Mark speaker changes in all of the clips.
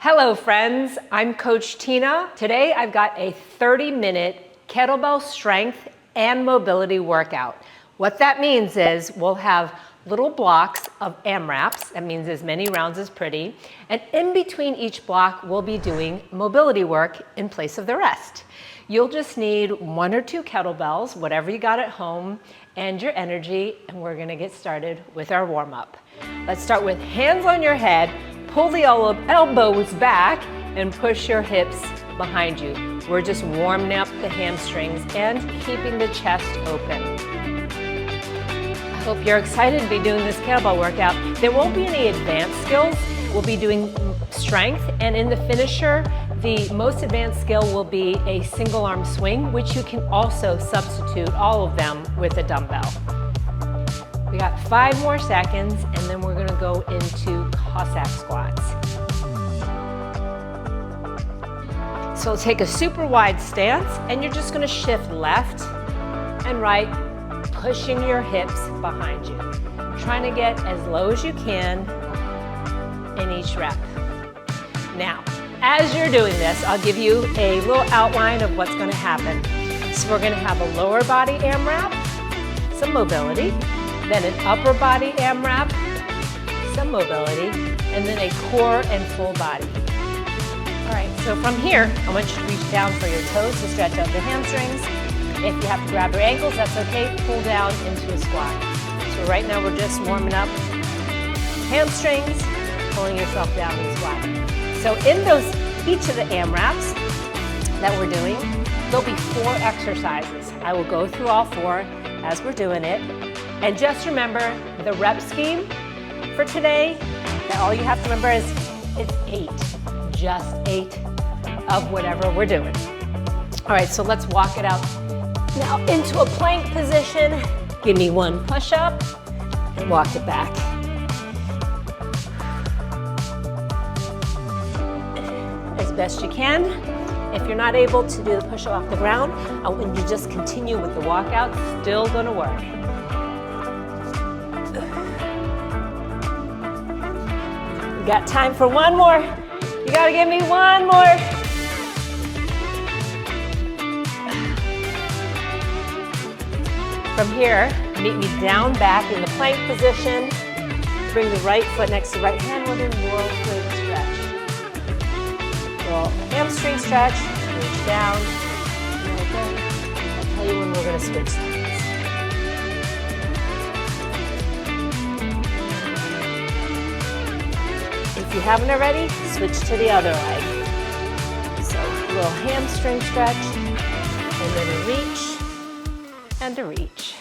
Speaker 1: Hello friends, I'm Coach Tina. Today I've got a 30-minute kettlebell strength and mobility workout. What that means is we'll have little blocks of AMRAPs, that means as many rounds as pretty, and in between each block we'll be doing mobility work in place of the rest. You'll just need 1 or 2 kettlebells, whatever you got at home, and your energy, and we're gonna get started with our warm-up. Let's start with hands on your head, pull the elbows back, and push your hips behind you. We're just warming up the hamstrings and keeping the chest open. I hope you're excited to be doing this kettlebell workout. There won't be any advanced skills. We'll be doing strength, and in the finisher, the most advanced skill will be a single arm swing, which you can also substitute all of them with a dumbbell. We got 5 more seconds, and then we're gonna go into Cossack squats. So take a super wide stance, and you're just gonna shift left and right, pushing your hips behind you. Trying to get as low as you can in each rep. Now, as you're doing this, I'll give you a little outline of what's gonna happen. So we're gonna have a lower body AMRAP, some mobility, then an upper body AMRAP, some mobility, and then a core and full body. All right, so from here, I want you to reach down for your toes to stretch out the hamstrings. If you have to grab your ankles, that's okay. Pull down into a squat. So right now we're just warming up hamstrings, pulling yourself down and squatting. So in each of the AMRAPs that we're doing, there'll be 4 exercises. I will go through all 4 as we're doing it. And just remember the rep scheme for today, that all you have to remember is it's 8, just 8 of whatever we're doing. All right, so let's walk it out. Now into a plank position, give me 1 push-up and walk it back. As best you can. If you're not able to do the push-up off the ground, I want you to just continue with the walkout, still gonna work. We got time for 1 more. You gotta give me 1 more. From here, meet me down back in the plank position. Bring the right foot next to the right hand with a whirlwind stretch. Little hamstring stretch, reach down. Okay. I'll tell you when we're gonna switch sides. If you haven't already, switch to the other leg. So a little hamstring stretch, and then a reach, and a reach.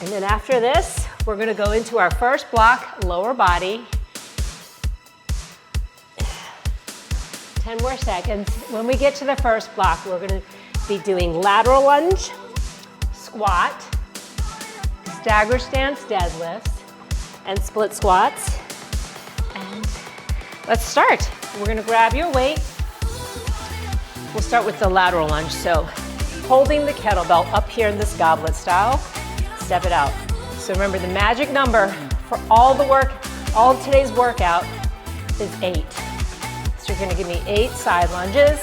Speaker 1: And then after this, we're gonna go into our first block, lower body. 10 more seconds. When we get to the first block, we're gonna be doing lateral lunge, squat, stagger stance deadlifts, and split squats. And let's start. We're gonna grab your weight. We'll start with the lateral lunge. So holding the kettlebell up here in this goblet style, step it out. So remember, the magic number for all of today's workout is 8. So you're gonna give me 8 side lunges.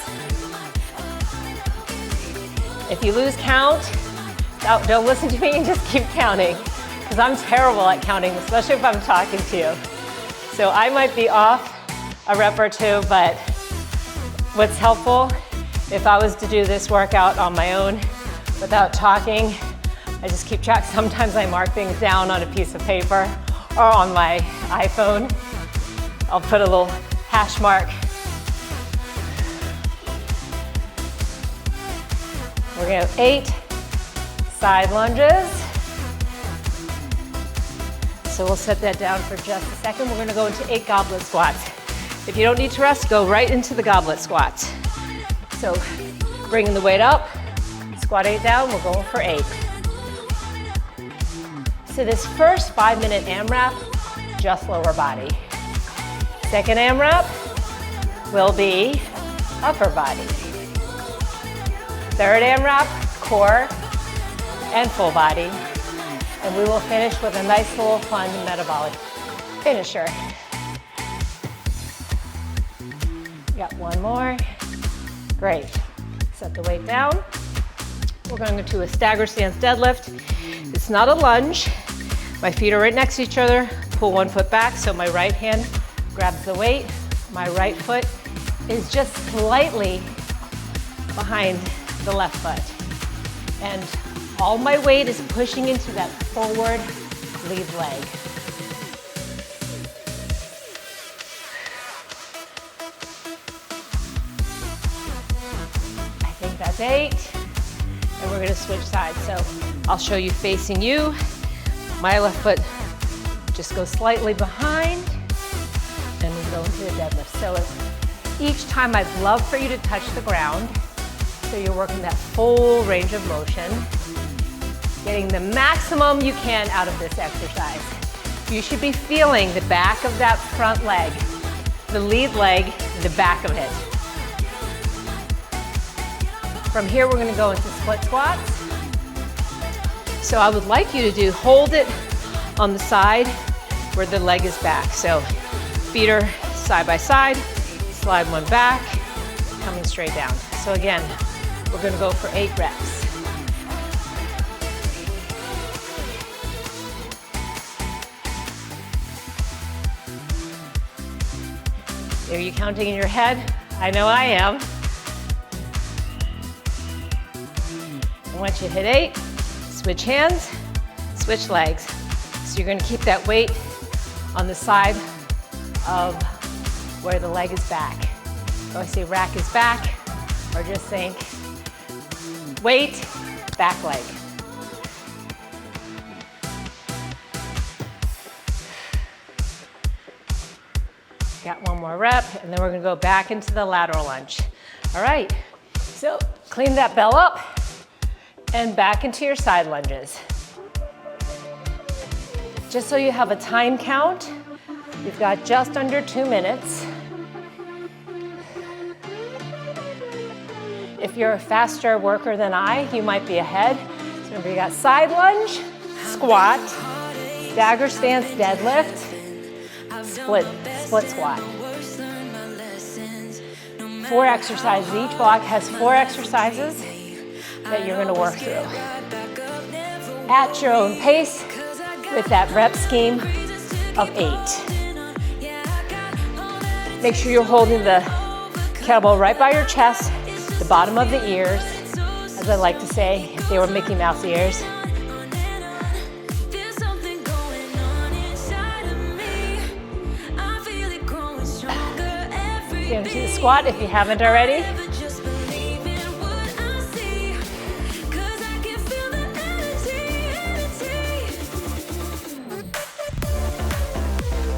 Speaker 1: If you lose count, don't listen to me and just keep counting, because I'm terrible at counting, especially if I'm talking to you. So I might be off a rep or 2, but what's helpful, if I was to do this workout on my own without talking, I just keep track. Sometimes I mark things down on a piece of paper or on my iPhone. I'll put a little hash mark. We're gonna have 8 side lunges. So we'll set that down for just a second. We're gonna go into 8 goblet squats. If you don't need to rest, go right into the goblet squats. So bringing the weight up, squat 8 down, we're going for 8. So this first 5-minute AMRAP, just lower body. Second AMRAP will be upper body. Third AMRAP, core and full body. And we will finish with a nice little fun metabolic finisher. Got one more. Great. Set the weight down. We're going to do a stagger stance deadlift. It's not a lunge. My feet are right next to each other. Pull one foot back so my right hand grabs the weight. My right foot is just slightly behind the left foot. And all my weight is pushing into that forward lead leg. I think that's 8. And we're gonna switch sides. So I'll show you facing you. My left foot just goes slightly behind and we go into the deadlift. So each time I'd love for you to touch the ground. So you're working that full range of motion, getting the maximum you can out of this exercise. You should be feeling the back of that front leg, the lead leg, the back of it. From here, we're gonna go into split squats. So I would like you to hold it on the side where the leg is back. So feet are side by side, slide one back, coming straight down. So again, we're gonna go for 8 reps. Are you counting in your head? I know I am. And once you hit 8, switch hands, switch legs. So you're gonna keep that weight on the side of where the leg is back. So I say rack is back, or just think weight, back leg. Got one more rep, and then we're gonna go back into the lateral lunge. All right, so clean that bell up and back into your side lunges. Just so you have a time count, you've got just under 2 minutes. If you're a faster worker than I, you might be ahead. So remember, you got side lunge, squat, stagger stance deadlift, split squat. 4 exercises. Each block has 4 exercises that you're gonna work through at your own pace with that rep scheme of 8. Make sure you're holding the kettlebell right by your chest, the bottom of the ears, as I like to say, if they were Mickey Mouse ears. Get into the squat if you haven't already.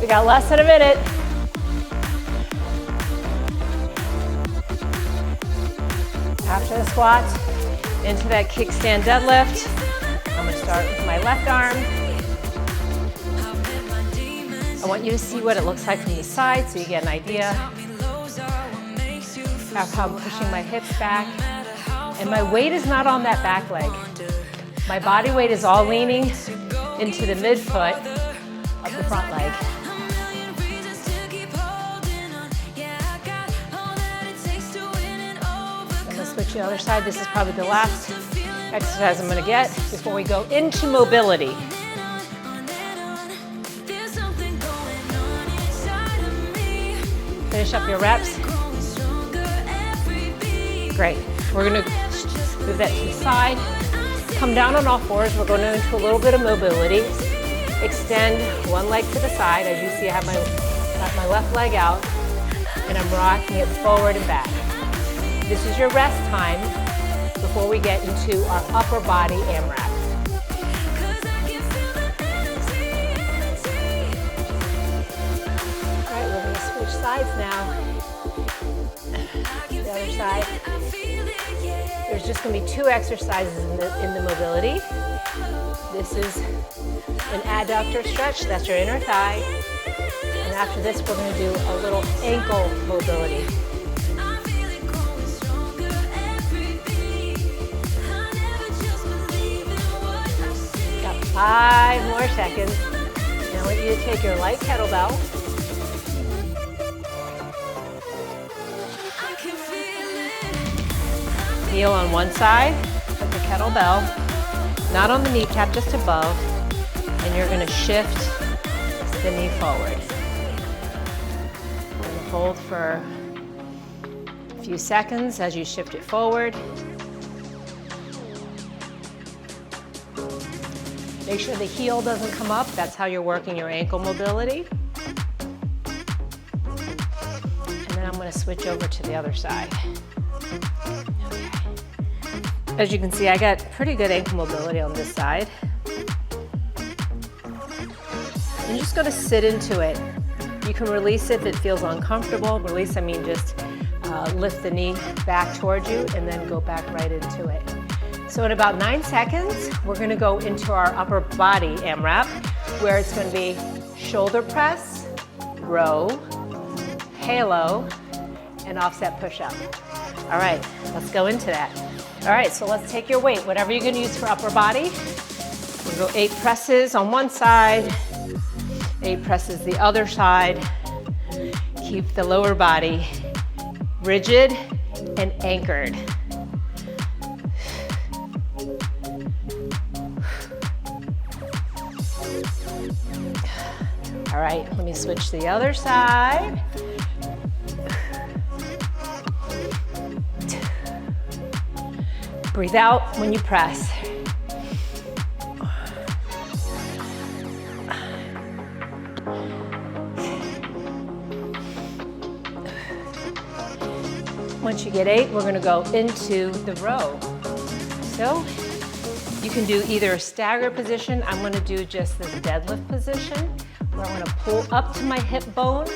Speaker 1: We got less than a minute. After the squat, into that kickstand deadlift. I'm gonna start with my left arm. I want you to see what it looks like from the side so you get an idea of how I'm pushing my hips back. And my weight is not on that back leg. My body weight is all leaning into the midfoot of the front leg. I'm gonna switch to the other side. This is probably the last exercise I'm gonna get before we go into mobility. Finish up your reps. Great. We're gonna move that to the side. Come down on all fours. We're going into a little bit of mobility. Extend one leg to the side. As you see, I have my left leg out, and I'm rocking it forward and back. This is your rest time before we get into our upper body AMRAP. All right, we're gonna switch sides now. The other side. There's just going to be 2 exercises in the mobility. This is an adductor stretch, that's your inner thigh. And after this, we're going to do a little ankle mobility. Got 5 more seconds. Now I want you to take your light kettlebell. Heel on one side of the kettlebell, not on the kneecap, just above, and you're gonna shift the knee forward. And hold for a few seconds as you shift it forward. Make sure the heel doesn't come up. That's how you're working your ankle mobility. And then I'm gonna switch over to the other side. Okay. As you can see, I got pretty good ankle mobility on this side. I'm just gonna sit into it. You can release if it feels uncomfortable. Release, I mean just lift the knee back towards you and then go back right into it. So in about 9 seconds, we're gonna go into our upper body AMRAP, where it's gonna be shoulder press, row, halo, and offset push-up. All right, let's go into that. All right, so let's take your weight, whatever you're gonna use for upper body. We'll go 8 presses on one side, 8 presses the other side. Keep the lower body rigid and anchored. All right, let me switch to the other side. Breathe out when you press. Once you get 8, we're gonna go into the row. So you can do either a stagger position. I'm gonna do just this deadlift position, where I'm gonna pull up to my hip bone.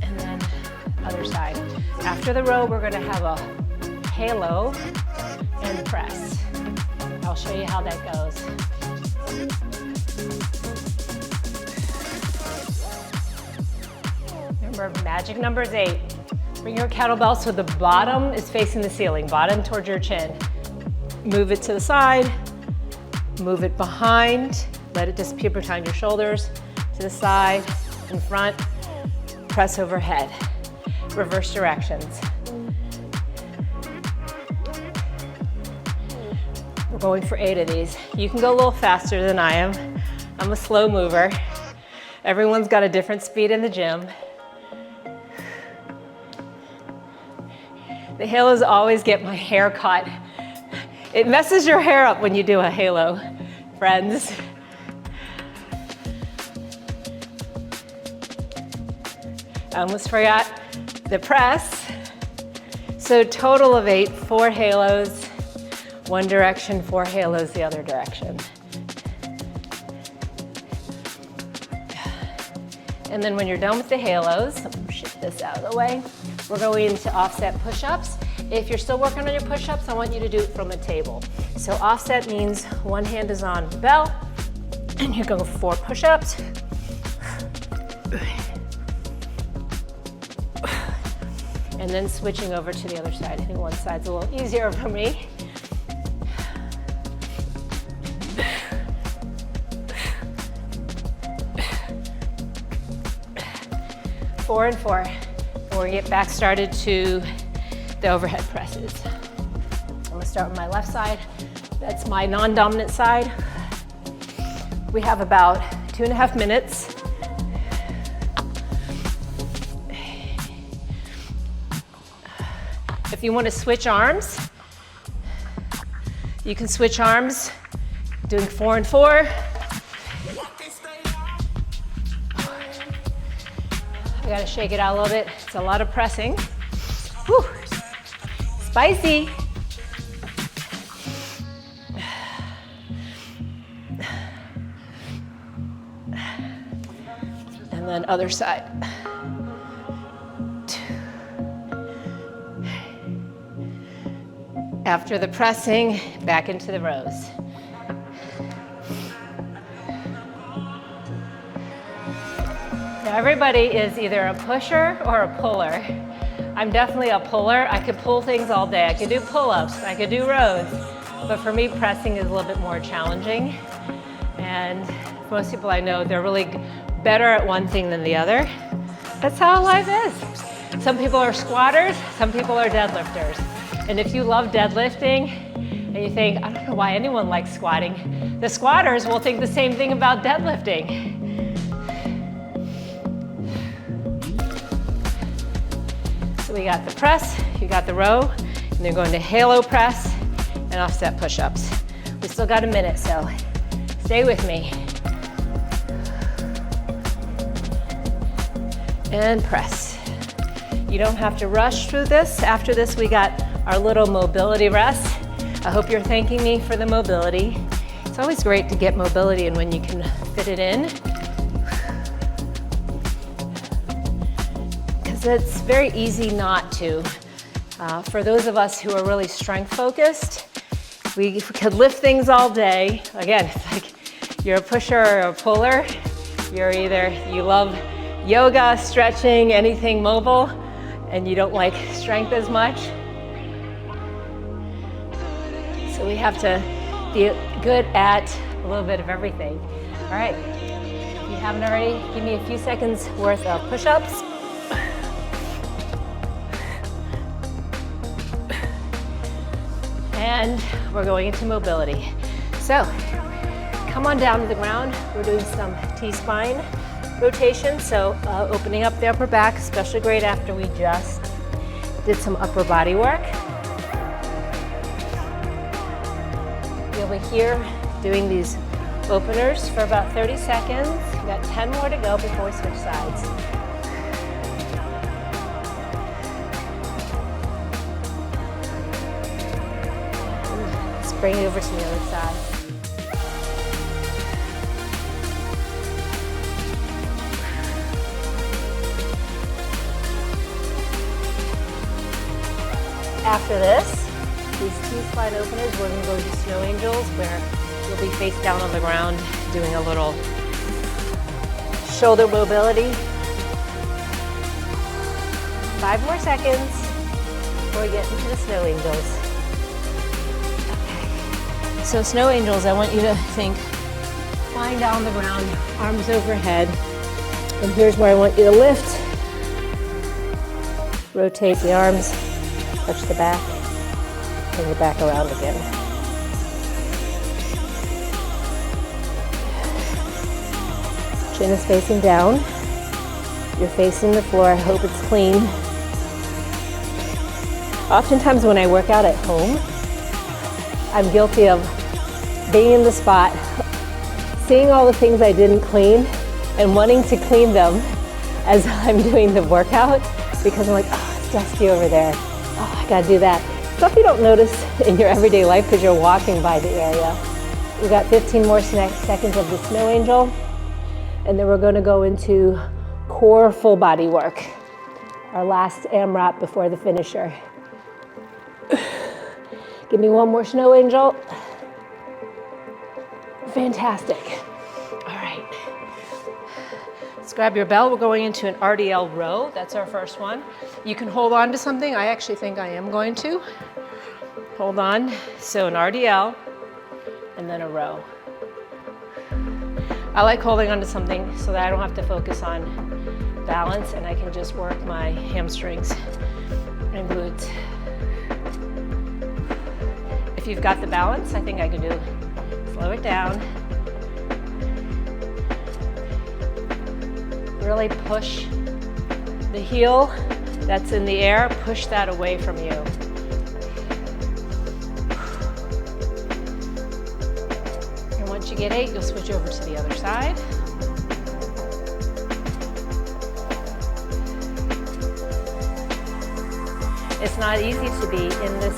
Speaker 1: And then other side. After the row, we're gonna have a halo and press. I'll show you how that goes. Remember, magic number is 8. Bring your kettlebell so the bottom is facing the ceiling, bottom towards your chin. Move it to the side, move it behind, let it disappear behind your shoulders, to the side, in front, press overhead. Reverse directions. We're going for 8 of these. You can go a little faster than I am. I'm a slow mover. Everyone's got a different speed in the gym. The halos always get my hair caught. It messes your hair up when you do a halo, friends. I almost forgot the press. So total of 8, 4 halos, one direction, 4 halos the other direction. And then when you're done with the halos, let me shift this out of the way. We're going into offset push-ups. If you're still working on your push-ups, I want you to do it from a table. So offset means one hand is on the bell, and you're going for 4 push-ups. And then switching over to the other side. I think one side's a little easier for me. Four and 4. And we're gonna get back started to the overhead presses. I'm gonna start with my left side. That's my non-dominant side. We have about 2.5 minutes. If you want to switch arms, you can switch arms, doing 4 and 4. I gotta shake it out a little bit. It's a lot of pressing. Whew. Spicy. And then other side. After the pressing, back into the rows. Now everybody is either a pusher or a puller. I'm definitely a puller. I could pull things all day. I could do pull-ups, I could do rows. But for me, pressing is a little bit more challenging. And most people I know, they're really better at one thing than the other. That's how life is. Some people are squatters, some people are deadlifters. And if you love deadlifting and you think, I don't know why anyone likes squatting, the squatters will think the same thing about deadlifting. So we got the press, you got the row, and then going to halo press and offset push-ups. We still got a minute, so stay with me. And press. You don't have to rush through this. After this, we got our little mobility rest. I hope you're thanking me for the mobility. It's always great to get mobility in when you can fit it in. Because it's very easy not to. For those of us who are really strength focused, we could lift things all day. Again, it's like you're a pusher or a puller. You love yoga, stretching, anything mobile, and you don't like strength as much. So we have to be good at a little bit of everything. All right, if you haven't already, give me a few seconds worth of push-ups. And we're going into mobility. So come on down to the ground. We're doing some T-spine rotation, so opening up the upper back, especially great after we just did some upper body work. You'll be here doing these openers for about 30 seconds. We've got 10 more to go before we switch sides. Let's bring it over to the other side. After this, these T-spine openers, we're going to go to snow angels where you'll be face down on the ground doing a little shoulder mobility. 5 more seconds before we get into the snow angels. Okay. So snow angels, I want you to think flying down on the ground, arms overhead. And here's where I want you to lift. Rotate the arms. Touch the back, bring it back around again. Chin is facing down. You're facing the floor. I hope it's clean. Oftentimes when I work out at home, I'm guilty of being in the spot, seeing all the things I didn't clean, and wanting to clean them as I'm doing the workout because I'm like, oh, it's dusty over there. Oh, I gotta do that. Stuff you don't notice in your everyday life because you're walking by the area. We got 15 more seconds of the snow angel, and then we're gonna go into core full body work. Our last AMRAP before the finisher. Give me one more snow angel. Fantastic. All right. Let's grab your bell. We're going into an RDL row. That's our first one. You can hold on to something. I actually think I am going to. Hold on. So an RDL and then a row. I like holding onto something so that I don't have to focus on balance and I can just work my hamstrings and glutes. If you've got the balance, I think I can do it. Slow it down. Really push the heel that's in the air, push that away from you. And once you get 8, you'll switch over to the other side. It's not easy to be in this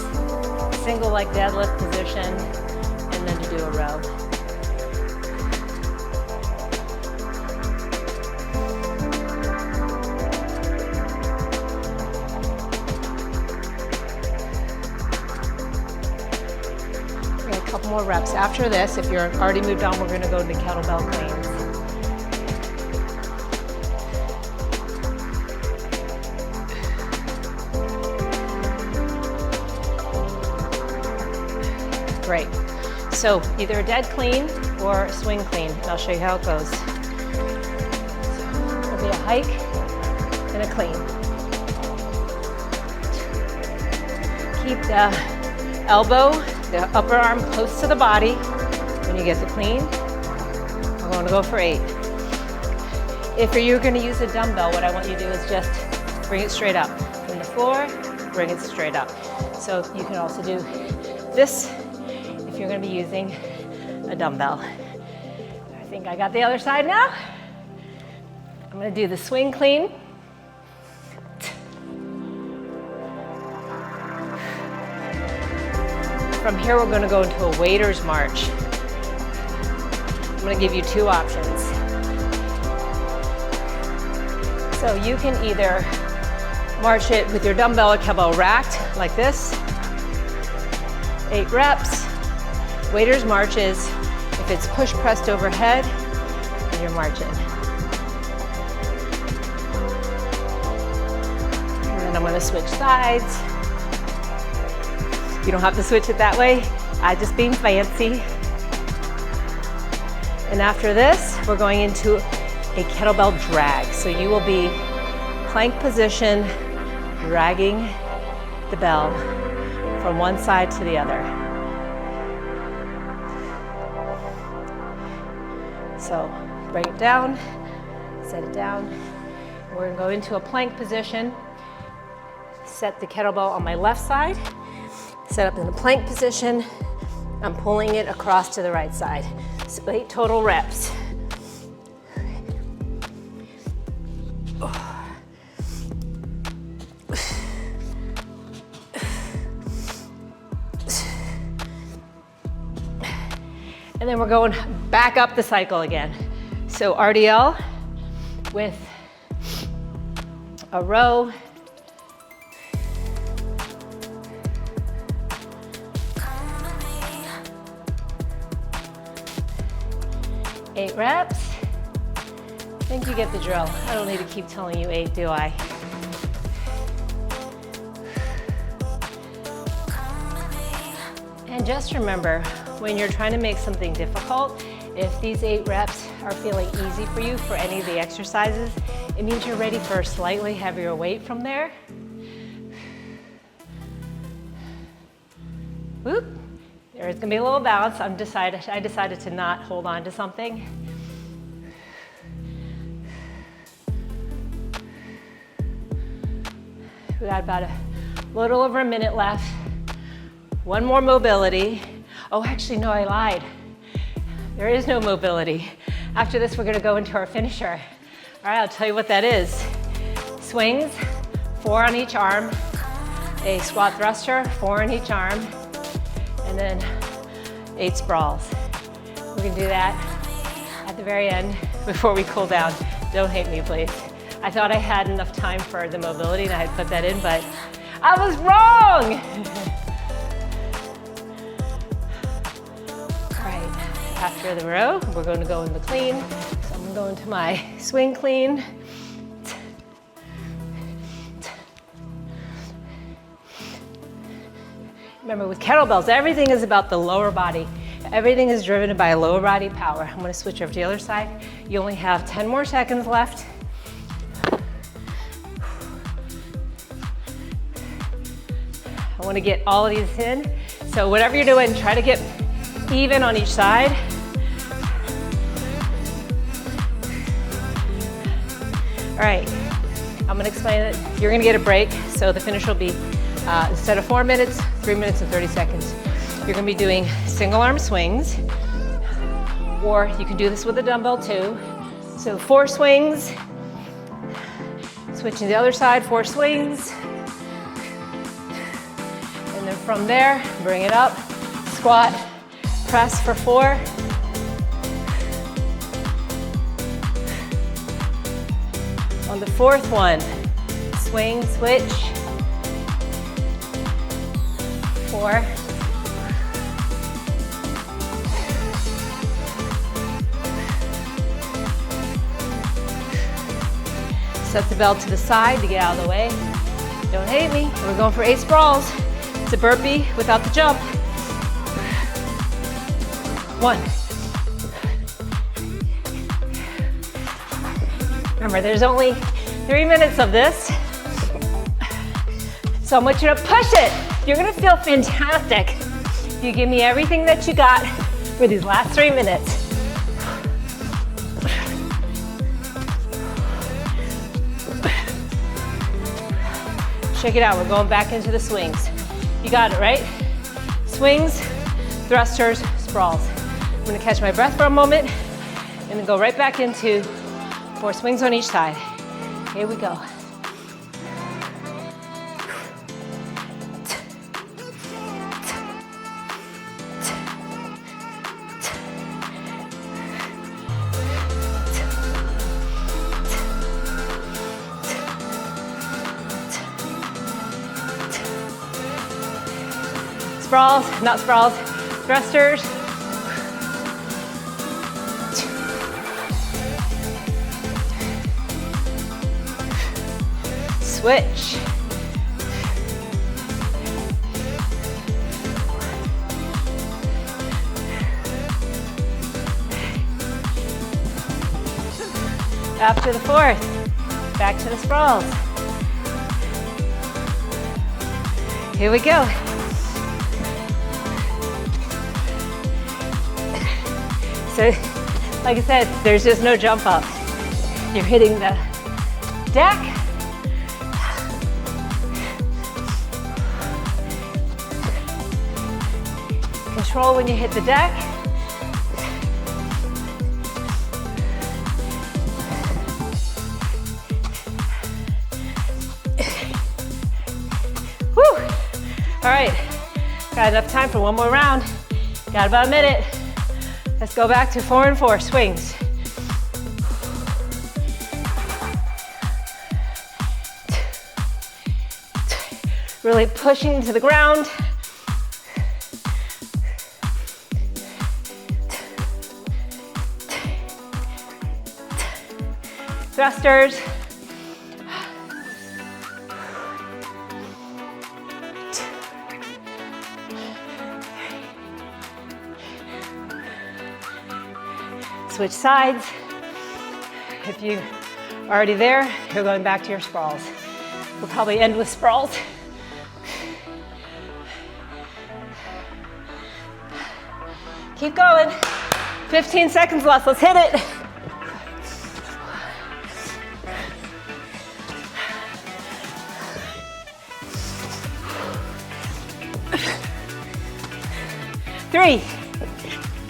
Speaker 1: single leg deadlift position and then to do a row. A couple more reps. After this, if you're already moved on, we're going to go to kettlebell cleans. Great. So either a dead clean or a swing clean, and I'll show you how it goes. So it'll be a hike and a clean. Keep the elbow, the upper arm close to the body. When you get the clean, we're going to go for 8. If you're going to use a dumbbell, what I want you to do is just bring it straight up. From the floor, bring it straight up. So you can also do this if you're going to be using a dumbbell. I think I got the other side now. I'm going to do the swing clean. From here, we're going to go into a waiter's march. I'm going to give you 2 options. So you can either march it with your dumbbell or kettlebell racked like this, 8 reps. Waiter's march is if it's push pressed overhead and you're marching. And then I'm going to switch sides. You don't have to switch it that way. I just being fancy. And after this, we're going into a kettlebell drag. So you will be plank position, dragging the bell from one side to the other. So bring it down, set it down. We're gonna go into a plank position. Set the kettlebell on my left side. Set up in the plank position. I'm pulling it across to the right side. So 8 total reps. And then we're going back up the cycle again. So RDL with a row. Eight reps. I think you get the drill. I don't need to keep telling you 8, do I? And just remember, when you're trying to make something difficult, if these 8 reps are feeling easy for you for any of the exercises, it means you're ready for a slightly heavier weight from there. Whoop. There's gonna be a little bounce. I decided to not hold on to something. We got about a little over a minute left. One more mobility. Oh, actually, no, I lied. There is no mobility. After this, we're gonna go into our finisher. All right, I'll tell you what that is. Swings, 4 on each arm. A squat thruster, 4 on each arm. And then 8 sprawls. We're gonna do that at the very end before we cool down. Don't hate me, please. I thought I had enough time for the mobility and I had put that in, but I was wrong! All right, after the row, we're gonna go in the clean. So I'm gonna go into my swing clean. Remember, with kettlebells, everything is about the lower body. Everything is driven by lower body power. I'm gonna switch over to the other side. You only have 10 more seconds left. I wanna get all of these in. So whatever you're doing, try to get even on each side. All right, I'm gonna explain it. You're gonna get a break, so the finish will be instead of 4 minutes, 3 minutes and 30 seconds. You're gonna be doing single arm swings, or you can do this with a dumbbell too. So 4 swings, switching to the other side, 4 swings. And then from there, bring it up, squat, press for 4. On the 4th one, swing, switch. 4. Set the bell to the side to get out of the way. Don't hate me. We're going for 8 sprawls. It's a burpee without the jump. 1. Remember, there's only 3 minutes of this, so I want you to push it. You're gonna feel fantastic if you give me everything that you got for these last 3 minutes. Check it out, we're going back into the swings. You got it, right? Swings, thrusters, sprawls. I'm gonna catch my breath for a moment and then go right back into 4 swings on each side. Here we go. Sprawls, not sprawls, thrusters. Switch. After the 4th, back to the sprawls. Here we go. So, like I said, there's just no jump up. You're hitting the deck. Control when you hit the deck. Woo! All right, got enough time for one more round. Got about a minute. Let's go back to 4 and 4 swings. Really pushing to the ground. Thrusters. Switch sides. If you're already there, you're going back to your sprawls. We'll probably end with sprawls. Keep going. 15 seconds left, let's hit it. Three,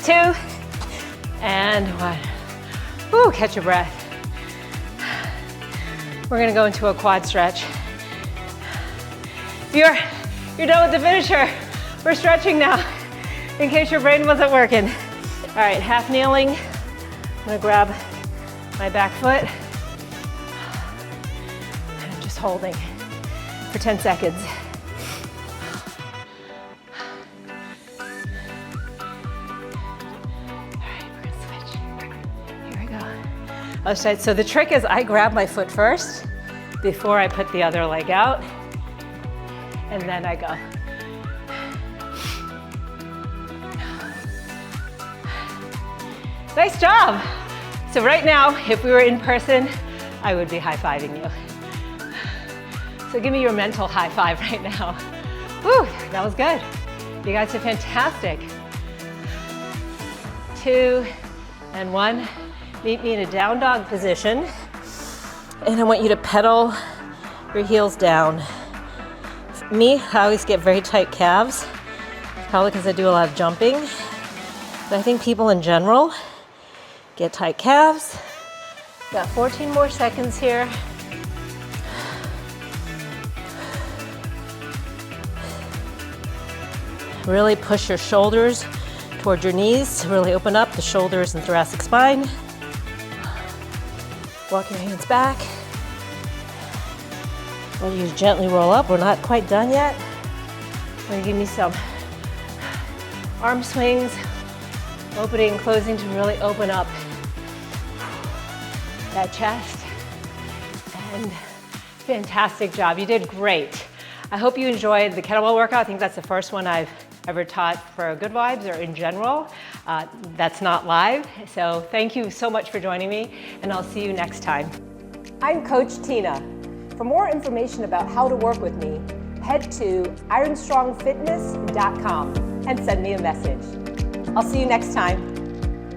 Speaker 1: 2, and 1. Woo, catch your breath. We're gonna go into a quad stretch. You're done with the finisher. We're stretching now, in case your brain wasn't working. All right, half kneeling. I'm gonna grab my back foot. And I'm just holding for 10 seconds. Other side. So the trick is I grab my foot first before I put the other leg out, and then I go. Nice job. So right now, if we were in person, I would be high-fiving you. So give me your mental high five right now. Woo, that was good. You guys are fantastic. 2 and 1. Meet me in a down dog position, and I want you to pedal your heels down. For me, I always get very tight calves, probably because I do a lot of jumping, but I think people in general get tight calves. Got 14 more seconds here. Really push your shoulders toward your knees to really open up the shoulders and thoracic spine. Walk your hands back. We'll use gently roll up. We're not quite done yet. Gonna give me some arm swings, opening and closing to really open up that chest. And fantastic job. You did great. I hope you enjoyed the kettlebell workout. I think that's the first one I've ever taught for Good Vibes or in general. That's not live. So thank you so much for joining me, and I'll see you next time. I'm Coach Tina. For more information about how to work with me, head to ironstrongfitness.com and send me a message. I'll see you next time.